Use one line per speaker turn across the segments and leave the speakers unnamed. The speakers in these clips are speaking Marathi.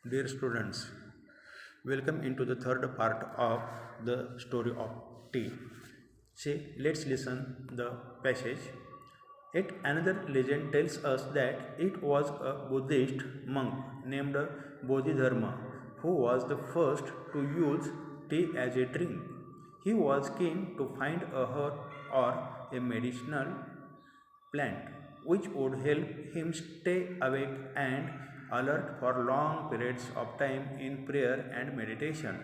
Dear students, welcome into the third part of the story of tea. See, let's listen the passage. Yet another legend tells us that it was a Buddhist monk named Bodhidharma who was the first to use tea as a drink. He was keen to find a herb or a medicinal plant, which would help him stay awake and alert for long periods of time in prayer and meditation.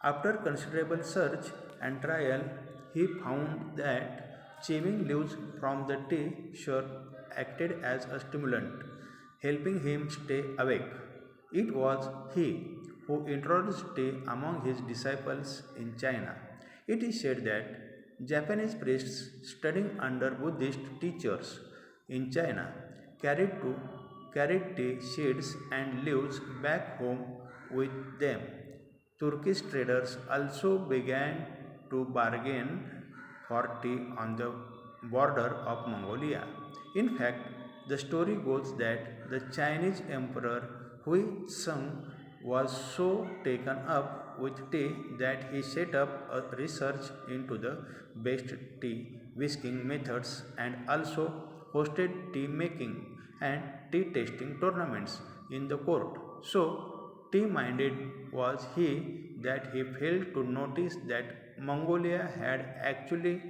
After considerable search and trial, he found that chewing leaves from the tea shrub acted as a stimulant, helping him stay awake. It was he who introduced tea among his disciples in China. It is said that Japanese priests studying under Buddhist teachers in China carried to carried tea seeds and leaves back home with them. Turkish traders also began to bargain for tea on the border of Mongolia. In fact, the story goes that the Chinese emperor Hui Seng was so taken up with tea that he set up a research into the best tea whisking methods and also hosted tea making and tea tasting tournaments in the court. So, tea minded was he that he failed to notice that Mongolia had actually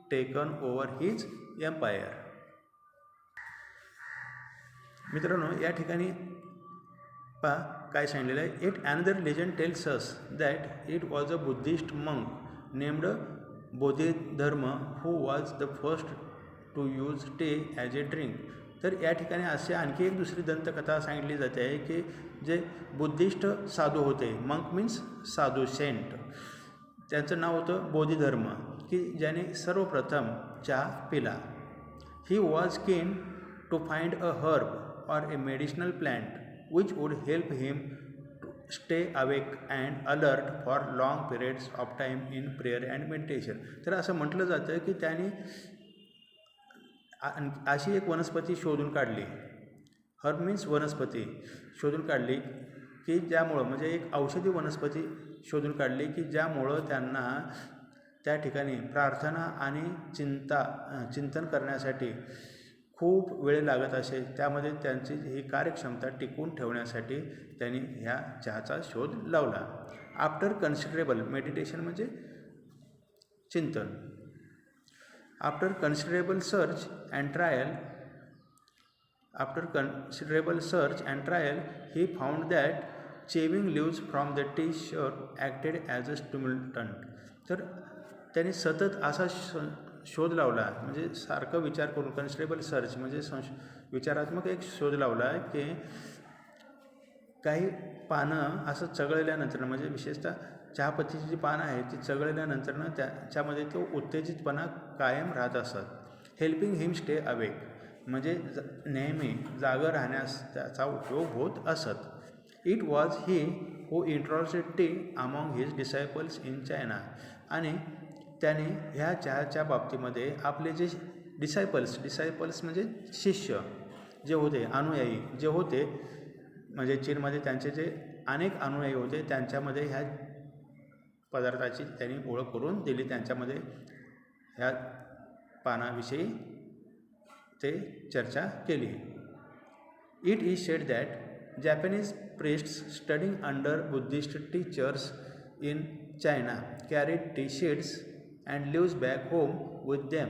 taken over his empire. मित्रांनो या ठिकाणी पहा काय सांगितलेलं आहे. It another legend tells us that it was a Buddhist monk named Bodhidharma who was the first to use tea as a drink. तर या ठिकाणी असे आणखी एक दुसरी दंतकथा सांगितली जाते आहे की जे बुद्धिस्ट साधू होते, मंक मीन्स साधू सेंट, त्यांचं नाव होतं बोधिधर्म, की ज्याने सर्वप्रथम चहा पिला. He was keen to find a herb or a medicinal plant which would help him to stay awake and alert for long periods of time in prayer and meditation. तर असं म्हटलं जातं की त्याने अशी एक वनस्पती शोधून काढली, हर्ब मीन्स वनस्पती शोधून काढली की ज्यामुळं म्हणजे एक औषधी वनस्पती शोधून काढली की ज्यामुळं त्यांना त्या ठिकाणी प्रार्थना आणि चिंतन करण्यासाठी खूप वेळ लागत असेल. त्यामध्ये त्यांची ही कार्यक्षमता टिकवून ठेवण्यासाठी त्यांनी ह्या चहाचा शोध लावला. आफ्टर कन्सिडरेबल मेडिटेशन म्हणजे चिंतन. After considerable search and trial he found that chewing leaves from the tea shirt acted as a stimulant. तर त्यांनी सतत असा शोध लावला, म्हणजे सारखं विचार करून कन्सिडरेबल सर्च म्हणजे विचारात्मक एक शोध लावला की काही पानं असं चघळल्यानंतर, म्हणजे विशेषतः चहापत्तीची जी पानं आहेत ती चघळल्यानंतर त्याच्यामध्ये तो उत्तेजितपणा कायम राहत असत. हेल्पिंग हिम स्टे अवेक म्हणजे नेहमी जागं राहण्यास त्याचा उपयोग होत असत. It was he who introduced tea among his disciples in China. आणि त्याने ह्या चहाच्या बाबतीमध्ये आपले जे डिसायपल्स म्हणजे शिष्य जे होते, अनुयायी जे होते, म्हणजे चीनमध्ये त्यांचे जे अनेक अनुयायी होते त्यांच्यामध्ये ह्या पदार्थाची त्यांनी ओळख करून दिली. त्यांच्यामध्ये ह्या पानाविषयी ते चर्चा केली. It is said that Japanese priests studying under Buddhist teachers in China carried tea seeds and leaves back home with them.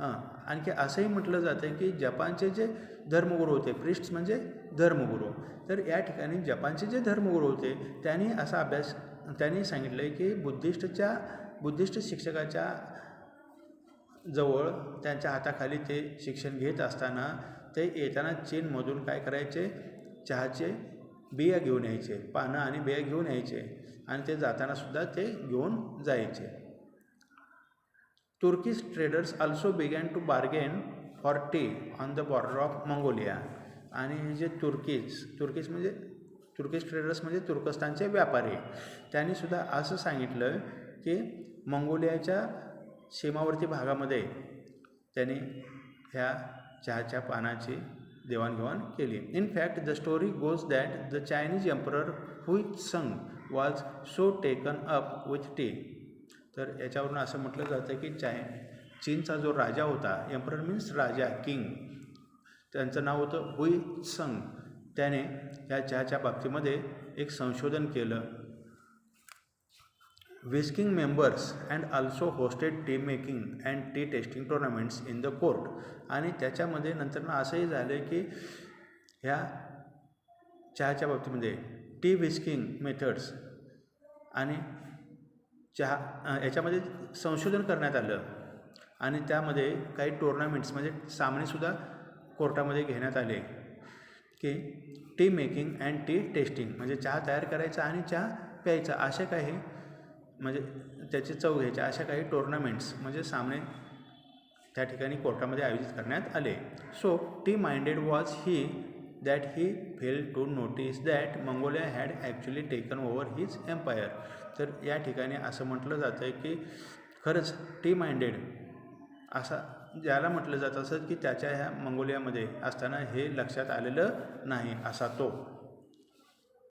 आणखी असंही म्हटलं जातं की जपानचे जे धर्मगुरू होते, प्रिस्ट्स म्हणजे धर्मगुरू, तर या ठिकाणी जपानचे जे धर्मगुरू होते त्यांनी सांगितलं आहे की बुद्धिस्ट शिक्षकाच्या जवळ त्यांच्या हाताखाली ते शिक्षण घेत असताना ते येताना चीनमधून काय करायचे, चहाचे बिया घेऊन यायचे, पानं आणि बिया घेऊन यायचे आणि ते जातानासुद्धा ते घेऊन जायचे. Turkish traders also began to bargain for tea on the border of Mongolia. आणि जे तुर्किश म्हणजे तुर्किश ट्रेडर्स म्हणजे तुर्कस्तानचे व्यापारी, त्यांनी सुद्धा असं सांगितलं की मंगोलियाच्या सीमावर्ती भागामध्ये त्यांनी ह्या चहाच्या पानाची देवाणघेवाण केली. In fact the story goes that the Chinese emperor Huitsung was so taken up with tea. तर याच्यावरून असं म्हटलं जातं की चीनचा जो राजा होता, एम्परर मीन्स राजा, किंग, त्यांचं नाव होतं हुईत्संग. त्याने या चहाच्या बाबतीमध्ये एक संशोधन केलं. Whisking members and also hosted T making and T testing tournaments in the court. आणि त्याच्यामध्ये नंतर असंही झालं की ह्या चहाच्या बाबतीमध्ये टी विस्किंग मेथड्स आणि चहा याच्यामध्ये संशोधन करण्यात आलं आणि त्यामध्ये काही टुर्नामेंट्स म्हणजे सामनेसुद्धा कोर्टामध्ये घेण्यात आले की T making and T testing म्हणजे चहा तयार करायचा आणि चहा प्यायचा, अशा काही म्हणजे त्याची चव घ्यायची अशा काही टुर्नामेंट्स म्हणजे सामने त्या ठिकाणी कोर्टामध्ये आयोजित करण्यात आले. So tea minded was he that he fail to notice that Mongolia had actually taken over his empire. तर या ठिकाणी असं म्हटलं जातं आहे की खरंच टी माइंडेड असा ज्याला म्हटलं जात असं की त्याच्या ह्या मंगोलियामध्ये असताना हे लक्षात आलेलं नाही असा तो.